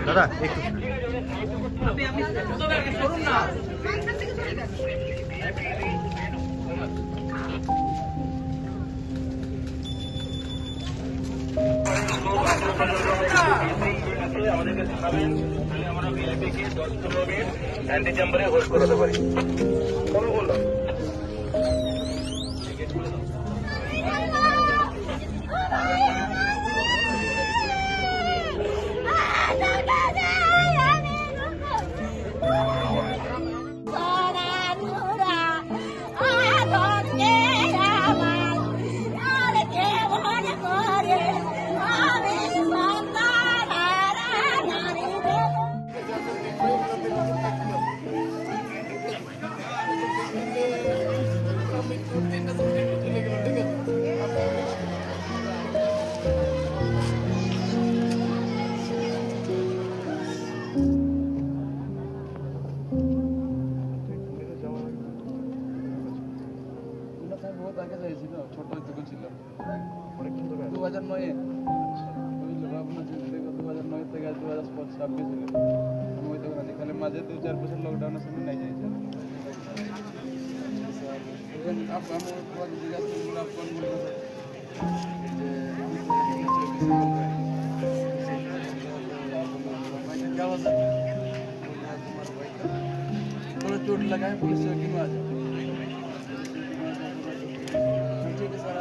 দাদা একটু আমাদেরকে জানাবেন, তাহলে আমরা ভিআইপিকে 10-15 মিনিট অ্যান্টি চেম্বারে হোল্ড করাতে পারি। কোনো বললাম ছোট যখন ছিল 2009-এ 2009 থেকে 2026 ওই তখন আছে খালি মাঝে 2-4 বছর লকডাউনের সময় নাই যাইছে আপনার জিজ্ঞাসা করলাম কোন थोड़ा चोट लगा है पुलिस की आ जाओ ठीक है सर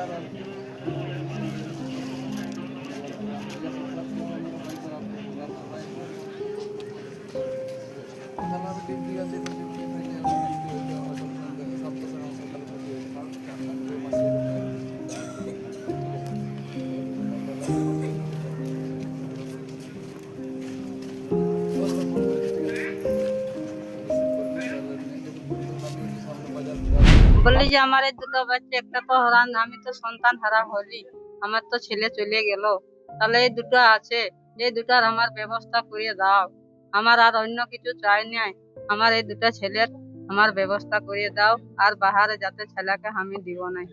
বললি যে আমার এই দুটো বাচ্চা, একটা তো হারান, আমি তো সন্তান হারা হলি, আমার তো ছেলে চলে গেল, তাহলে এই দুটো আছে, এই দুটার আমার ব্যবস্থা করে দাও। আমার আর অন্য কিছু চাই নাই, আমার এই দুটো ছেলের আমার ব্যবস্থা করে দাও, আর বাহারে যাতে ছেলেকে আমি দিব নাই।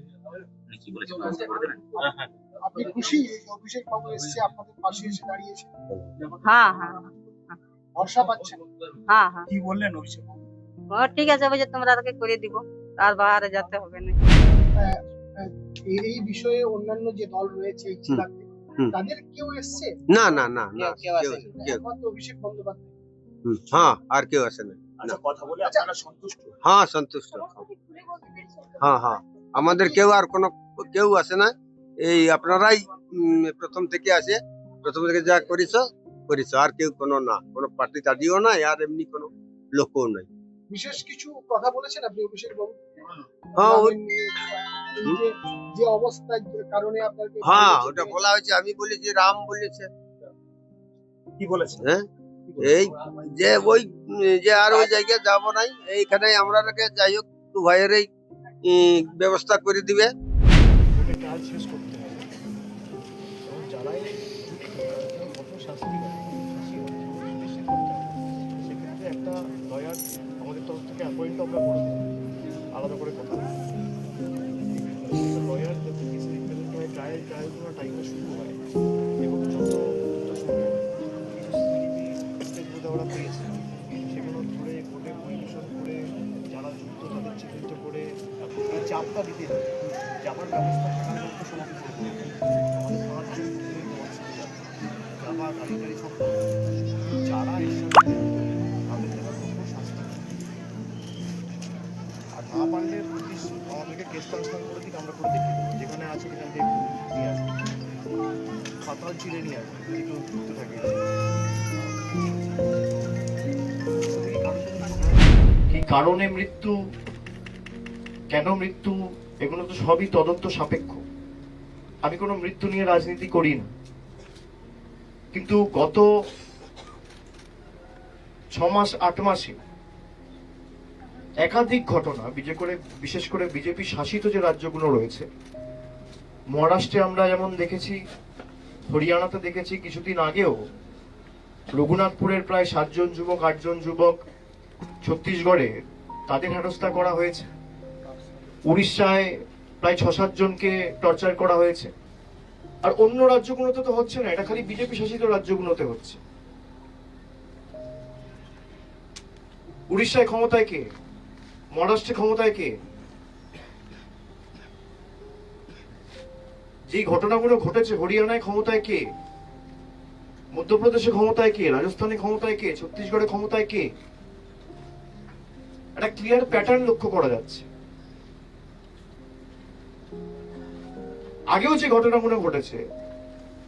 আপনি খুশি অভিষেক বাবু এসেছে আপনাদের পাশে এসে দাঁড়িয়েছে? হ্যাঁ হ্যাঁ ভরসা পাচ্ছেন? হ্যাঁ হ্যাঁ কি বললেন অভিষেক বাবু? ঠিক আছে, বলছে তোমরা আগে করে দিব, আর বাহারে যেতে হবে না। এই বিষয়ে অন্যান্য যে দল রয়েছে এই জেলাতে তাদের কেউ এসছে? না না না না কেউ আসেনি, একমাত্র অভিষেক বন্দ্যোপাধ্যায়। হ্যাঁ আর কেউ আসে না। কথা বলে আপনারা সন্তুষ্ট? হ্যাঁ সন্তুষ্ট। হ্যাঁ হ্যাঁ আমাদের কেউ আর কোনো কেউ আসে না, এই আপনারাই প্রথম থেকে আসে, প্রথম থেকে যা করিস আর কেউ কোনো না, কোনো পার্টি তাড়িও নাই, আর এমনি কোনো লোকও নাই। বিশেষ কিছু কথা বলেছেন আপনি অভিষেক বাবু? হ্যাঁ যে অবস্থার কারণে আপনাকে হ্যাঁ ওটা বলা হয়েছে, আমি বলেছি রাম বলেছে। কি বলেছেন? হ্যাঁ এই যে ওই যে আর ওই জায়গায় যাবো নাই, এইখানে আমরা যাই হোক দু ভাইয়ের এই ব্যবস্থা করে দিবে। কাজ শেষ করতে হবে, যারাই শাস্তি সেক্ষেত্রে একটা লয়ার আমাদের তরফ থেকে অ্যাপয়েন্ট আমরা করে দেবো, আলাদা করে কথা লয়ার যাতে কেস রিপ্রেজেন্ট হয়, ট্রায়াল করার টাইমে শুরু হয়, এবং যত ওরা পেয়েছে সেগুলো ধরে কোর্টে পরিবেশন করে যারা যুক্ত তাদের চিহ্নিত করে এই চাপটা দিতে হবে, যাবার ব্যবস্থা থাকার মধ্যে সমাপ্ত করতে হবে। আমাদের 5 জন যাবার গাড়ি সব যারা এসে তাদের জন্য কঠোর শাস্তি, আর না পারলে পুলিশ আমাদেরকে কেস ট্রান্সফার করে দিক, আমরা করে দেখি যেখানে আছে সেখান থেকে নিয়ে আসবো, খাতাল চিড়ে নিয়ে আসবো যদি কেউ যুক্ত থাকে। কি কারণে মৃত্যু, কেন মৃত্যু, এগুলো তো সবই তদন্ত সাপেক্ষ। আমি কোনো মৃত্যু নিয়ে রাজনীতি করি না, কিন্তু গত 6 মাস 8 মাসে একাধিক ঘটনা, বিশেষ করে বিজেপি শাসিত যে রাজ্যগুলো রয়েছে, মহারাষ্ট্রে আমরা যেমন দেখেছি, হরিয়ানাতে দেখেছি, কিছুদিন আগেও রঘুনাথপুরের প্রায় 7 জন যুবক 8 জন যুবক, ছত্তিশগড়ে তাদের হেনস্থা করা হয়েছে, উড়িষ্যায় প্রায় 6-7 জনকে টর্চার করা হয়েছে, আর অন্য রাজ্যগুলোতে তো হচ্ছে না, এটা খালি বিজেপি শাসিত রাজ্যগুলোতে হচ্ছে। উড়িষ্যায় ক্ষমতায় কে? মহারাষ্ট্রে ক্ষমতায় কে? যে ঘটনাগুলো ঘটেছে হরিয়ানায় ক্ষমতায় কে? মধ্যপ্রদেশে ক্ষমতায় কে? রাজস্থানে ক্ষমতায় কে? ছত্তিশগড়ে ক্ষমতায় কে? একটা ক্লিয়ার প্যাটার্ন লক্ষ্য করা যাচ্ছে। আগেও যে ঘটনাগুলো ঘটেছে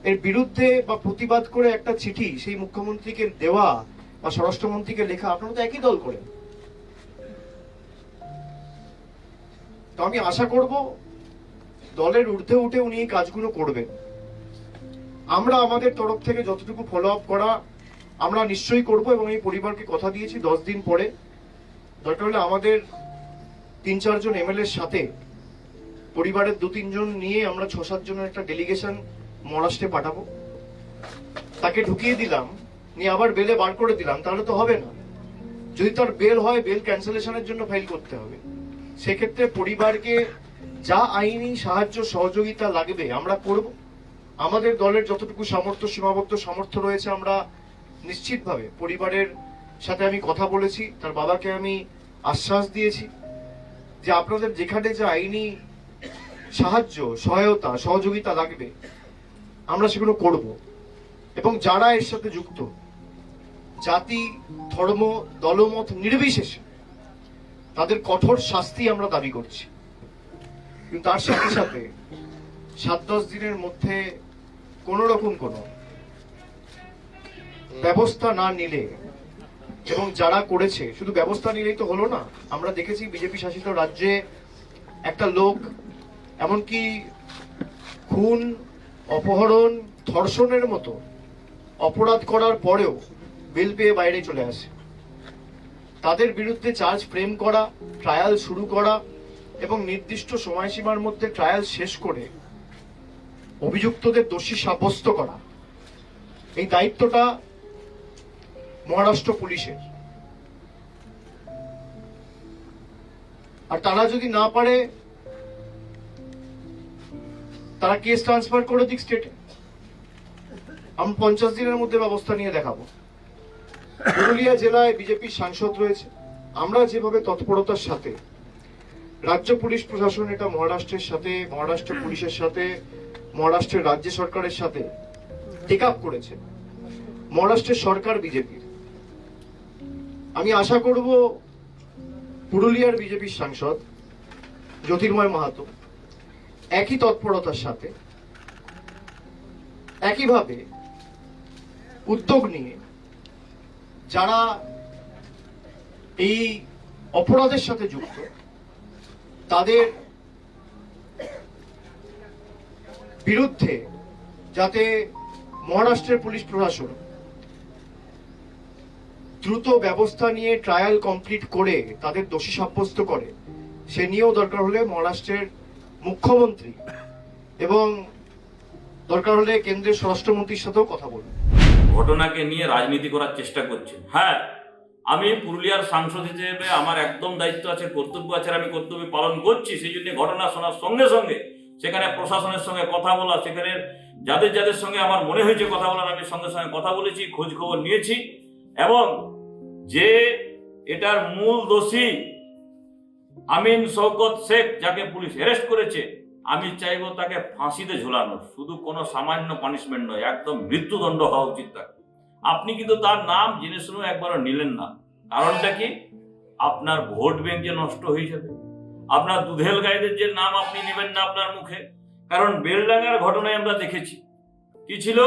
এর বিরুদ্ধে বা প্রতিবাদ করে একটা চিঠি সেই মুখ্যমন্ত্রীকে দেওয়া বা স্বরাষ্ট্রমন্ত্রীকে লেখা, আপনারা তো একই দল করেন। তো আমি আশা করব দলের ঊর্ধ্বে উঠে উনি এই কাজগুলো করবেন। আমরা আমাদের তরফ থেকে যতটুকু ফলো আপ করা আমরা নিশ্চয়ই করব, এবং এই পরিবারকে কথা দিয়েছি 10 দিন পরে দরকার হলে আমাদের 3-4 জন এমএলএর সাথে পরিবারের 2-3 জন নিয়ে আমরা 6-7 জনের একটা ডেলিগেশন মহারাষ্ট্রে পাঠাবো। তাকে ঢুকিয়ে দিলাম, নিয়ে আবার বেলে বার করে দিলাম, তাহলে তো হবে না। যদি তার বেল হয়, বেল ক্যান্সেলেশনের জন্য ফাইল করতে হবে। সেক্ষেত্রে পরিবারকে যা আইনি সাহায্য সহযোগিতা লাগবে আমরা করব। আমাদের দলের যতটুকু সামর্থ্য, সীমাবদ্ধ সামর্থ্য রয়েছে, আমরা নিশ্চিতভাবে পরিবারের সাথে আমি কথা বলেছি, তার বাবাকে আমি আশ্বাস দিয়েছি যে আপনাদের যেখানে যে আইনি সাহায্য, সহায়তা, সহযোগিতা লাগবে আমরা সেগুলো করব। এবং যারা এর সাথে যুক্ত, জাতি, ধর্ম, দলমত নির্বিশেষে তাদের কঠোর শাস্তি আমরা দাবি করছি। কিন্তু তার সাথে সাথে 7-10 দিনের মধ্যে কোন রকম কোনো ব্যবস্থা না নিলে, এবং যারা করেছে শুধু ব্যবস্থা নিলেই তো হলো না। আমরা দেখেছি বিজেপি শাসিত রাজ্যে একটা লোক এমনকি খুন, অপহরণ, ধর্ষণের মতো অপরাধ করার পরেও বেল পেয়ে বাইরে চলে আসে। তাদের বিরুদ্ধে চার্জ ফ্রেম করা, ট্রায়াল শুরু করা এবং নির্দিষ্ট সময়সীমার মধ্যে ট্রায়াল শেষ করে অভিযুক্তদের দোষী সাব্যস্ত করা, এই দায়িত্বটা মহারাষ্ট্র পুলিশের। আর তারা যদি না পারে, তারা কেস ট্রান্সফার করে দিক স্টেটে। আমরা 50 দিনের মধ্যে ব্যবস্থা নিয়ে দেখাবো। পুরুলিয়া জেলায় বিজেপির সাংসদ রয়েছে। আমরা যেভাবে তৎপরতার সাথে রাজ্য পুলিশ প্রশাসন এটা মহারাষ্ট্রের সাথে, মহারাষ্ট্র পুলিশের সাথে, মহারাষ্ট্রের রাজ্য সরকারের সাথে টেক আপ করেছে, মহারাষ্ট্রের সরকার বিজেপির। আমি আশা করব পুরুলিয়ার বিজেপির সাংসদ জ্যোতির্ময় মাহাতো একই তৎপরতার সাথে, একইভাবে উদ্যোগ নিয়ে যারা এই অপরাধের সাথে যুক্ত তাদের বিরুদ্ধে যাতে মহারাষ্ট্রের পুলিশ প্রশাসন দ্রুত ব্যবস্থা নিয়ে ট্রায়াল কমপ্লিট করে তাদের দোষী সাব্যস্ত করে, সে নিয়েও দরকার হলে মহারাষ্ট্রের মুখ্যমন্ত্রী এবং দরকার হলে কেন্দ্রের স্বরাষ্ট্রমন্ত্রীর সাথেও কথা বলবে। ঘটনাকে নিয়ে রাজনীতি করার চেষ্টা করছেন। হ্যাঁ, আমি পুরুলিয়ার সাংসদ হিসেবে আমার একদম দায়িত্ব আছে, কর্তব্য আছে, আমি কর্তব্য পালন করছি। সেই জন্য ঘটনা শোনার সঙ্গে সঙ্গে সেখানে প্রশাসনের সঙ্গে কথা বলা, সেখানে যাদের যাদের সঙ্গে আমার মনে হয়েছে কথা বলার, আমি সঙ্গে সঙ্গে কথা বলেছি, খোঁজ খবর নিয়েছি। এবং যে এটার মূল দোষী আমিন শওকত শেখ, যাকে পুলিশ অ্যারেস্ট করেছে, আমি চাইবো তাকে ফাঁসিতে ঝোলানো। শুধু কোনো সামান্য পানিশমেন্ট নয়, একদম মৃত্যুদণ্ড হওয়া উচিত তার। আপনি কিন্তু তার নাম জেনে শুনে একবারও নিলেন না। কারণটা কি? আপনার ভোট ব্যাংক যে নষ্ট হয়ে যাবে। আপনার দুধেল গাইদের যে নাম আপনি নেবেন না আপনার মুখে। কারণ বেলডাঙ্গার ঘটনায় আমরা দেখেছি কি ছিল।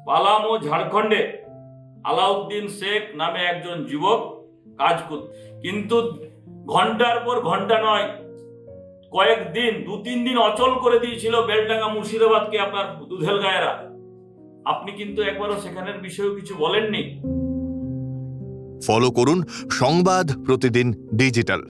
পালামো ঝাড়খণ্ডে আলাউদ্দিন শেখ নামে একজন যুবক কাজ করত, কিন্তু ঘন্টার পর ঘন্টা নয়, কয়েকদিন 2-3 দিন অচল করে দিয়েছিল বেলডাঙ্গা মুর্শিদাবাদকে আপনার দুধেল গায়েরা। আপনি কিন্তু একবারও সেখানের বিষয়েও কিছু বলেননি। ফলো করুন সংবাদ প্রতিদিন ডিজিটাল।